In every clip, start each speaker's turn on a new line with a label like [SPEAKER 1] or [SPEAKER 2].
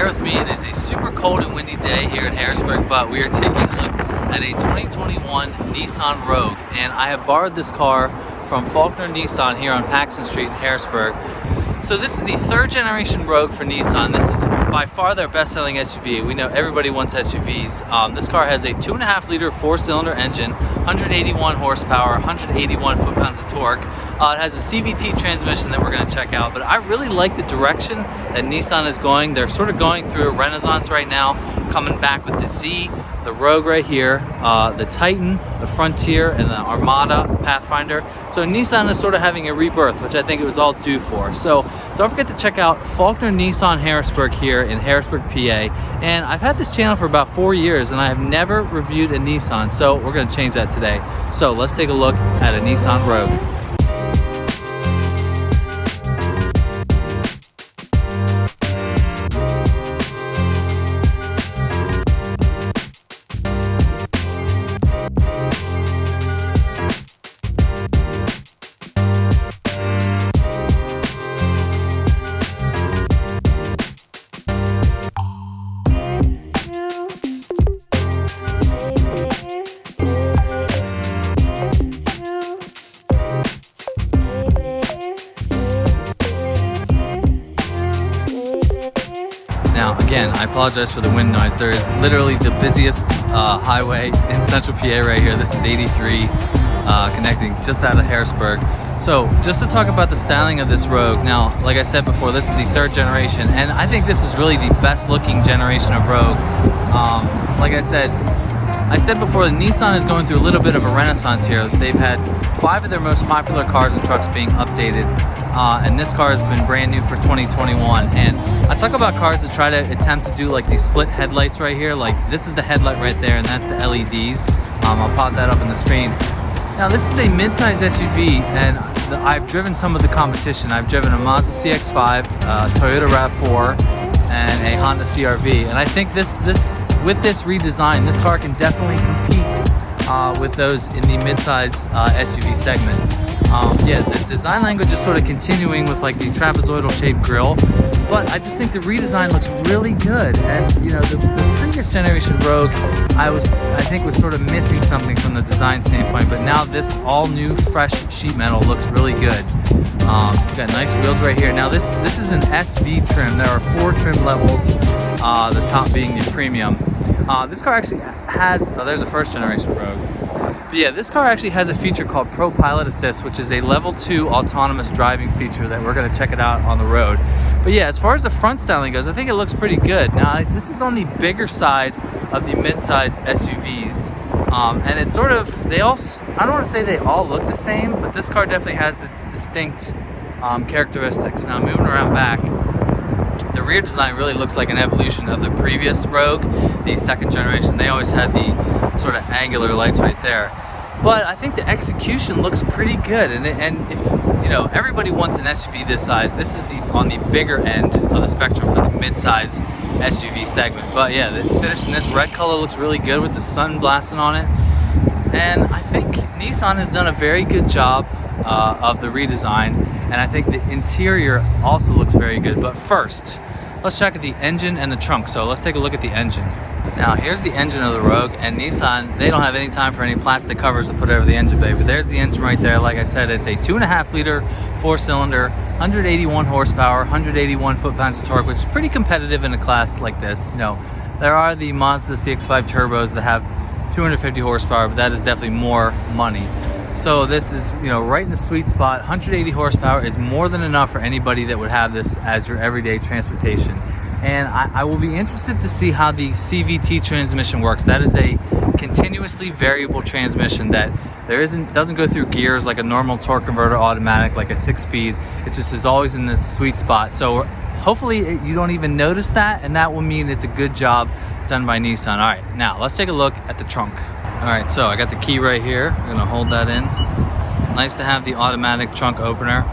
[SPEAKER 1] bear with me, it is a super cold and windy day here in Harrisburg, but we are taking a look at a 2021 Nissan Rogue, and I have borrowed this car from Faulkner Nissan here on Paxton Street in Harrisburg. So this is the third generation Rogue for Nissan. This is by far their best-selling SUV. We know everybody wants SUVs. This car has a 2.5-liter four-cylinder engine, 181 horsepower, 181 foot-pounds of torque. It has a CVT transmission that we're going to check out, but I really like the direction that Nissan is going. They're sort of going through a renaissance right now, coming back with the Z, the Rogue right here, the Titan, the Frontier, and the Armada Pathfinder. So Nissan is sort of having a rebirth, which I think it was all due for. So don't forget to check out Faulkner Nissan Harrisburg here in Harrisburg, PA. And I've had this channel for about 4 years and I have never reviewed a Nissan, so we're going to change that today. So let's take a look at a Nissan Rogue. Now, again, I apologize for the wind noise. There is literally the busiest highway in central PA right here. This is 83 connecting just out of Harrisburg. So just to talk about the styling of this Rogue, now, like I said before, this is the third generation, and I think this is really the best looking generation of Rogue. Like I said before, the Nissan is going through a little bit of a renaissance here. They've had 5 of their most popular cars and trucks being updated. And this car has been brand new for 2021. And I talk about cars that try to attempt to do like these split headlights right here. Like this is the headlight right there, and that's the LEDs. I'll pop that up on the screen. Now this is a mid-size SUV, and I've driven some of the competition. I've driven a Mazda CX-5, Toyota RAV4, and a Honda CR-V. And I think with this redesign, this car can definitely compete with those in the mid-size SUV segment. Yeah, the design language is sort of continuing with like the trapezoidal shaped grille, but I just think the redesign looks really good. And you know, the previous generation Rogue, I think was sort of missing something from the design standpoint, but now this all new fresh sheet metal looks really good. You've got nice wheels right here. Now this is an SV trim. There are 4 trim levels, the top being the premium. This car actually has, there's a first generation Rogue. But yeah, this car actually has a feature called Pro Pilot Assist, which is a level 2 autonomous driving feature that we're going to check it out on the road. But yeah, as far as the front styling goes, I think it looks pretty good. Now, this is on the bigger side of the mid-size SUVs. And it's sort of, I don't want to say they all look the same, but this car definitely has its distinct characteristics. Now, moving around back, the rear design really looks like an evolution of the previous Rogue, the second generation. They always had the sort of angular lights right there. But I think the execution looks pretty good. And if, you know, everybody wants an SUV this size, this is on the bigger end of the spectrum for the mid-size SUV segment. But yeah, the finish in this red color looks really good with the sun blasting on it. And I think Nissan has done a very good job of the redesign. And I think the interior also looks very good. But first, let's check at the engine and the trunk. So let's take a look at the engine. Now here's the engine of the Rogue, and Nissan, they don't have any time for any plastic covers to put over the engine bay, but there's the engine right there. Like I said, it's a 2.5-liter four-cylinder, 181 horsepower, 181 foot-pounds of torque, which is pretty competitive in a class like this. You know, there are the Mazda CX-5 turbos that have 250 horsepower, but that is definitely more money. So this is, you know, right in the sweet spot. 180 horsepower is more than enough for anybody that would have this as your everyday transportation. And I will be interested to see how the CVT transmission works. That is a continuously variable transmission that doesn't go through gears like a normal torque converter automatic, like a 6-speed. It just is always in this sweet spot. So hopefully you don't even notice that, and that will mean it's a good job done by Nissan. All right, now let's take a look at the trunk. All right, so I got the key right here. I'm gonna hold that in. Nice to have the automatic trunk opener.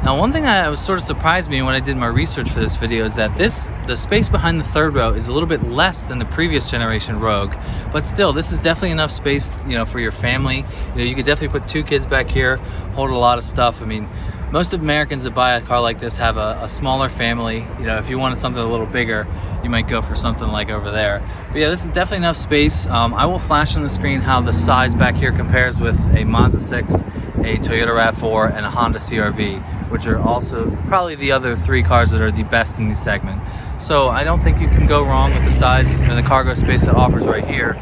[SPEAKER 1] Now, one thing that was sort of surprised me when I did my research for this video is that the space behind the third row is a little bit less than the previous generation Rogue, but still, this is definitely enough space, you know, for your family. You know, you could definitely put 2 kids back here, hold a lot of stuff. I mean, most Americans that buy a car like this have a smaller family. You know, if you wanted something a little bigger, you might go for something like over there. But yeah, this is definitely enough space. I will flash on the screen how the size back here compares with a Mazda 6, a Toyota RAV4, and a Honda CR-V, which are also probably the other 3 cars that are the best in the segment. So I don't think you can go wrong with the size and the cargo space it offers right here.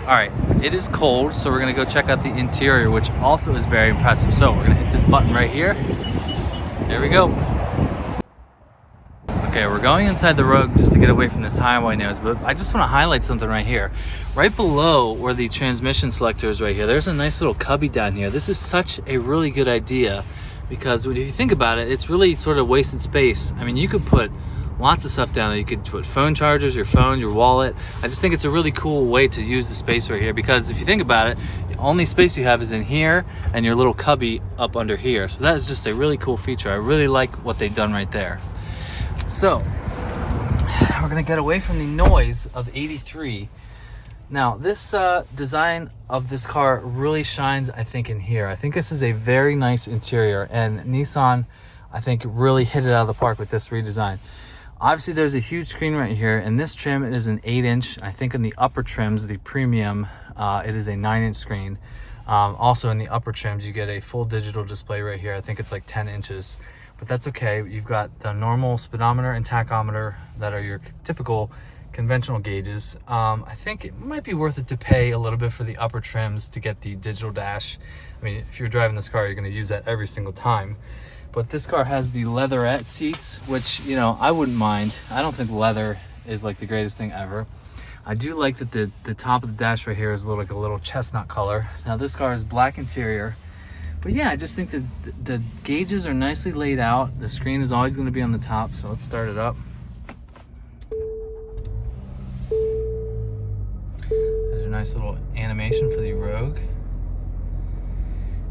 [SPEAKER 1] All right, it is cold, so we're gonna go check out the interior, which also is very impressive. So we're gonna hit this button right here. There we go. Okay, we're going inside the Rogue just to get away from this highway noise, but I just wanna highlight something right here. Right below where the transmission selector is right here, there's a nice little cubby down here. This is such a really good idea because if you think about it, it's really sort of wasted space. I mean, you could put lots of stuff down there. You could put phone chargers, your phone, your wallet. I just think it's a really cool way to use the space right here, because if you think about it, the only space you have is in here and your little cubby up under here. So that is just a really cool feature. I really like what they've done right there. So we're gonna get away from the noise of 83. Now this design of this car really shines, I think, in here. I think this is a very nice interior, and Nissan, I think, really hit it out of the park with this redesign. Obviously, there's a huge screen right here, and this trim is an 8-inch. I think in the upper trims, the premium, it is a 9-inch screen. Also in the upper trims, you get a full digital display right here. I think it's like 10 inches, but that's okay. You've got the normal speedometer and tachometer that are your typical conventional gauges. I think it might be worth it to pay a little bit for the upper trims to get the digital dash. I mean, if you're driving this car, you're going to use that every single time. But this car has the leatherette seats, which, you know, I wouldn't mind. I don't think leather is like the greatest thing ever. I do like that the top of the dash right here is like a little chestnut color. Now this car is black interior. But yeah, I just think that the gauges are nicely laid out. The screen is always going to be on the top, so let's start it up. There's a nice little animation for the Rogue.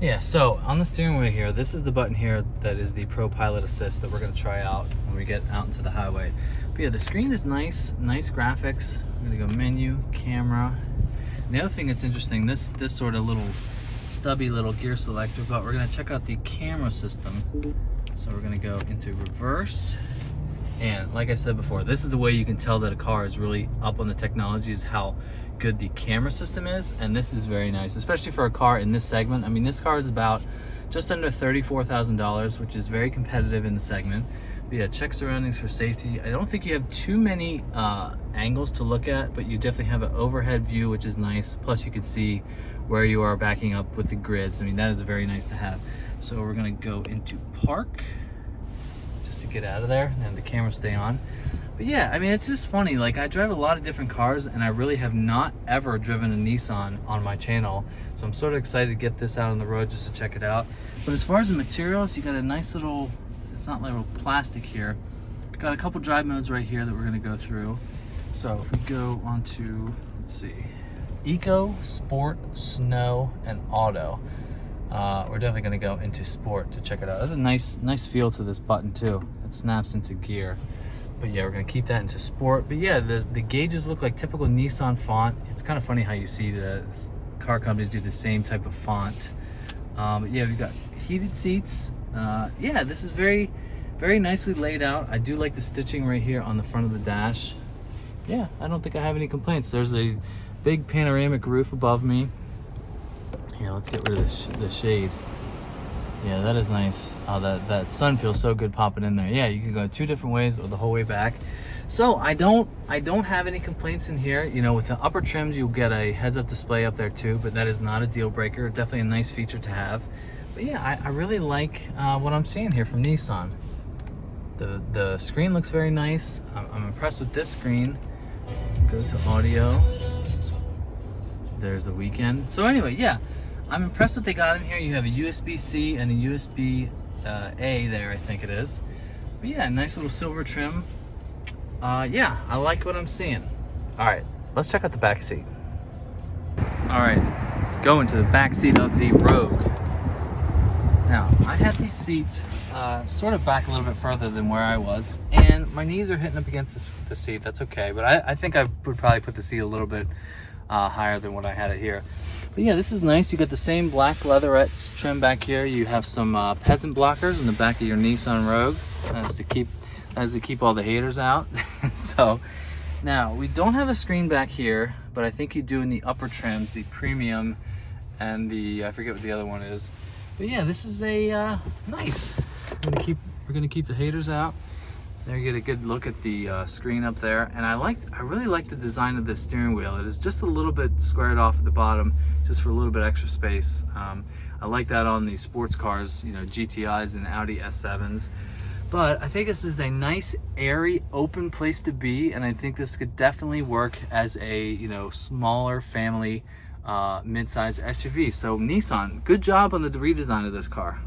[SPEAKER 1] Yeah, so on the steering wheel here, this is the button here that is the Pro Pilot Assist that we're going to try out when we get out into the highway. But yeah, the screen is nice graphics. I'm going to go menu, camera. And the other thing that's interesting, this sort of little stubby little gear selector, but we're going to check out the camera system. So we're going to go into reverse. And like I said before, this is the way you can tell that a car is really up on the technology, is how good the camera system is. And this is very nice, especially for a car in this segment. I mean, this car is about just under $34,000, which is very competitive in the segment. But yeah, check surroundings for safety. I don't think you have too many angles to look at, but you definitely have an overhead view, which is nice. Plus you can see where you are backing up with the grids. I mean, that is very nice to have. So we're gonna go into park just to get out of there and the camera stay on. But yeah, I mean, it's just funny. Like, I drive a lot of different cars, and I really have not ever driven a Nissan on my channel. So I'm sort of excited to get this out on the road just to check it out. But as far as the materials, you got a nice little, it's not like a little plastic here. Got a couple drive modes right here that we're gonna go through. So if we go on to, let's see, Eco, Sport, Snow, and Auto. We're definitely gonna go into Sport to check it out. There's a nice feel to this button too. It snaps into gear. But yeah, we're gonna keep that into Sport. But yeah, the gauges look like typical Nissan font. It's kind of funny how you see the car companies do the same type of font. But yeah, we've got heated seats. Yeah, this is very nicely laid out. I do like the stitching right here on the front of the dash. Yeah, I don't think I have any complaints. There's a big panoramic roof above me. Yeah, let's get rid of the shade. Yeah, that is nice. Oh, that sun feels so good popping in there. Yeah, you can go 2 different ways or the whole way back. So I don't have any complaints in here. You know, with the upper trims, you'll get a heads-up display up there too, but that is not a deal breaker. Definitely a nice feature to have. But yeah, I really like what I'm seeing here from Nissan. The screen looks very nice. I'm impressed with this screen. Go to audio. There's the weekend. So anyway, yeah, I'm impressed what they got in here. You have a USB-C and a USB-A there, I think it is. But yeah, nice little silver trim. Yeah, I like what I'm seeing. All right, let's check out the back seat. All right, going to the back seat of the Rogue. Now, I had these seats sort of back a little bit further than where I was, and my knees are hitting up against the seat. That's okay, but I think I would probably put the seat a little bit higher than what I had it here. But yeah, this is nice. You got the same black leatherette trim back here. You have some peasant blockers in the back of your Nissan Rogue as to keep all the haters out. So now we don't have a screen back here, but I think you do in the upper trims, the premium and the, I forget what the other one is. But yeah, this is a nice. We're gonna keep the haters out. There you get a good look at the screen up there, and I really like the design of this steering wheel. It is just a little bit squared off at the bottom, just for a little bit extra space. I like that on the sports cars, you know, GTIs and Audi S7s. But I think this is a nice, airy, open place to be, and I think this could definitely work as a, you know, smaller family mid-size SUV. So Nissan, good job on the redesign of this car.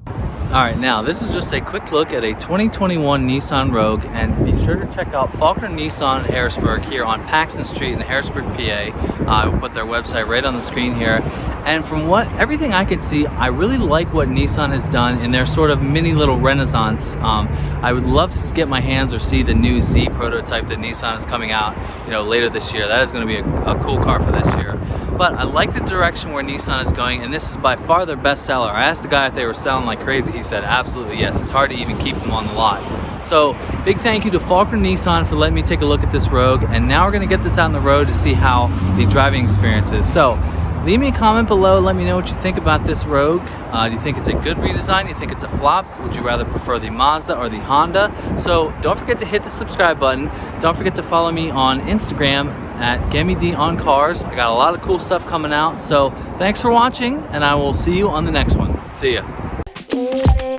[SPEAKER 1] All right, now this is just a quick look at a 2021 Nissan Rogue, and be sure to check out Faulkner Nissan Harrisburg here on Paxton Street in Harrisburg, PA. I will put their website right on the screen here. And from everything I can see, I really like what Nissan has done in their sort of mini little renaissance. I would love to get my hands or see the new Z prototype that Nissan is coming out, you know, later this year. That is going to be a cool car for this year. But I like the direction where Nissan is going, and this is by far their best seller. I asked the guy if they were selling like crazy. He said absolutely yes. It's hard to even keep them on the lot. So big thank you to Faulkner Nissan for letting me take a look at this Rogue, and now we're going to get this out on the road to see how the driving experience is. So leave me a comment below. Let me know what you think about this Rogue. Do you think it's a good redesign? Do you think it's a flop? Would you rather prefer the Mazda or the Honda? So don't forget to hit the subscribe button. Don't forget to follow me on Instagram at GammyD on Cars. I got a lot of cool stuff coming out. So thanks for watching, and I will see you on the next one. See ya.